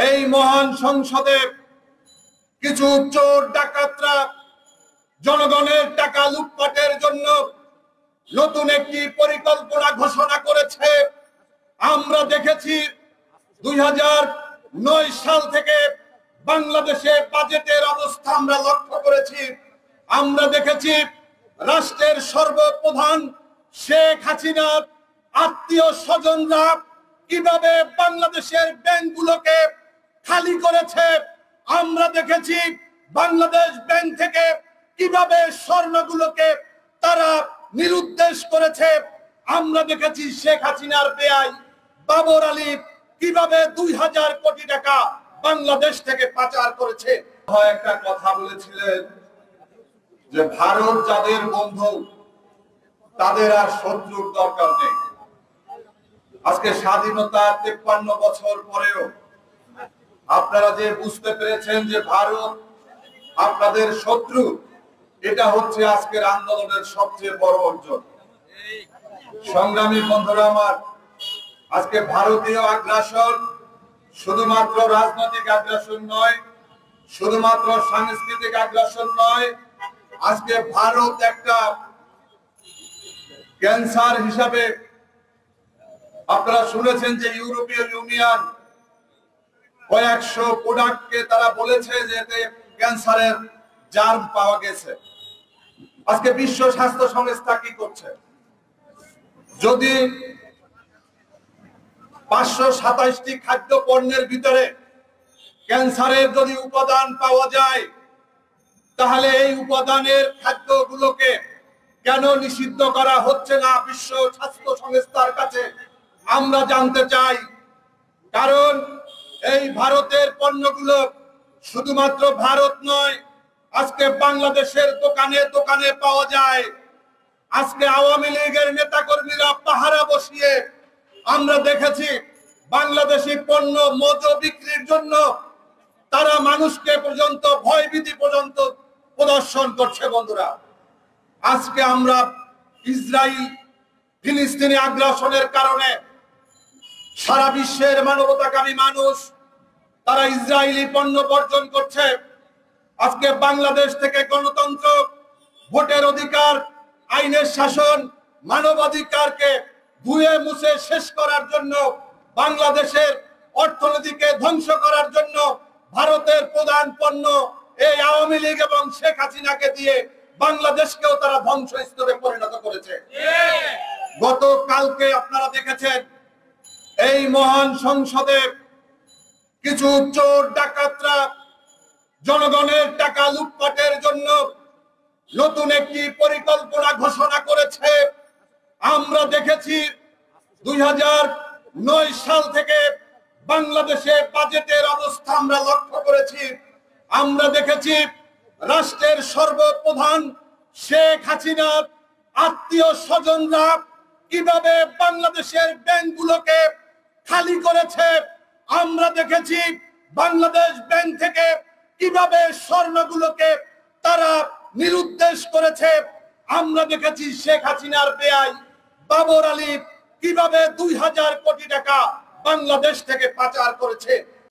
এই মহান সংসদে কিছু চোর ডাকাতরা জনগণের টাকা লুটপাটের জন্য নতুন একটি পরিকল্পনা ঘোষণা করেছে। আমরা দেখেছি 2009 সাল থেকে বাংলাদেশে বাজেটের অবস্থা আমরা লক্ষ্য করেছি। আমরা দেখেছি রাষ্ট্রের সর্বপ্রধান শেখ হাসিনার আত্মীয় স্বজনরা কিভাবে বাংলাদেশের ব্যাংকগুলোকে খালি করেছে। আমরা দেখেছি বাংলাদেশ ব্যাংক থেকে কিভাবে স্বর্ণগুলোকে তারা নিরুদ্দেশ করেছে। আমরা দেখেছি শেখ হাসিনার বেয়াই বাবর আলী কিভাবে 2000 কোটি টাকা বাংলাদেশ থেকে পাচার করেছে। একটা কথা বলেছিলেন যে ভারত যাদের বন্ধু তাদের আর শত্রুর দরকার নেই। আজকে স্বাধীনতার 53 বছর পরেও আপনারা যে বুঝতে পেরেছেন যে ভারত আপনাদের শত্রু, এটা হচ্ছে আজকের আন্দোলনের সবচেয়ে বড় অর্জন। সংগ্রামী বন্ধুরা আমার, আজকে ভারতীয় আগ্রাসন শুধুমাত্র রাজনৈতিক আগ্রাসন নয়, শুধুমাত্র সাংস্কৃতিক আগ্রাসন নয়। আজকে ভারত একটা ক্যান্সার হিসাবে আপনারা শুনেছেন যে ইউরোপীয় ইউনিয়ন কয়েকশো প্রোডাক্টকে তারা বলেছে যে এতে ক্যান্সারের জার্ম পাওয়া গেছে। আজকে বিশ্ব স্বাস্থ্য সংস্থা কি করছে? যদি 527টি খাদ্য পণ্যের ভিতরে ক্যান্সারের যদি উপাদান পাওয়া যায়, তাহলে এই উপাদানের খাদ্যগুলোকে কেন নিষিদ্ধ করা হচ্ছে না বিশ্ব স্বাস্থ্য সংস্থার কাছে আমরা জানতে চাই। কারণ এই ভারতের পণ্যগুলো শুধুমাত্র ভারত নয়, আজকে বাংলাদেশের দোকানে দোকানে পাওয়া যায়। আজকে আওয়ামী লীগের নেতাকর্মীরা পাহারা বসিয়ে আমরা দেখেছি বাংলাদেশি পণ্য মদ বিক্রির জন্য তারা মানুষকে পর্যন্ত ভয়ভীতি পর্যন্ত প্রদর্শন করছে। বন্ধুরা, আজকে আমরা ইসরায়েল ফিলিস্তিনি আগ্রাসনের কারণে সারা বিশ্বের মানবতাকামী মানুষ তারা ইসরায়েলি পণ্য বর্জন করছে। আজকে বাংলাদেশ থেকে গণতন্ত্র, ভোটের অধিকার, আইনের শাসন, মানবাধিকারকে ধুয়ে মুছে শেষ করার জন্য, বাংলাদেশের অর্থনীতিকে ধ্বংস করার জন্য ভারতের প্রধান পণ্য এই আওয়ামী লীগ এবং শেখ হাসিনাকে দিয়ে বাংলাদেশকেও তারা ধ্বংসস্তূপে পরিণত করেছে। গতকালকে আপনারা দেখেছেন এই মহান সংসদে কিছু চোর ডাকাতরা জনগণের টাকা লুটপাটের জন্য নতুন একটি পরিকল্পনা ঘোষণা করেছে। আমরা দেখেছি 2009 সাল থেকে বাংলাদেশে বাজেটের অবস্থা আমরা লক্ষ্য করেছি। আমরা দেখেছি রাষ্ট্রের সর্বপ্রধান শেখ হাসিনার আত্মীয় স্বজনরা কিভাবে বাংলাদেশের ব্যাংকগুলোকে খালি করেছে। আমরা দেখেছি বাংলাদেশ ব্যাংক থেকে কিভাবে স্বর্ণগুলোকে তারা নিরুদ্দেশ করেছে। আমরা দেখেছি শেখ হাসিনার বেয়াই বাবর আলী কিভাবে 2000 কোটি টাকা বাংলাদেশ থেকে পাচার করেছে।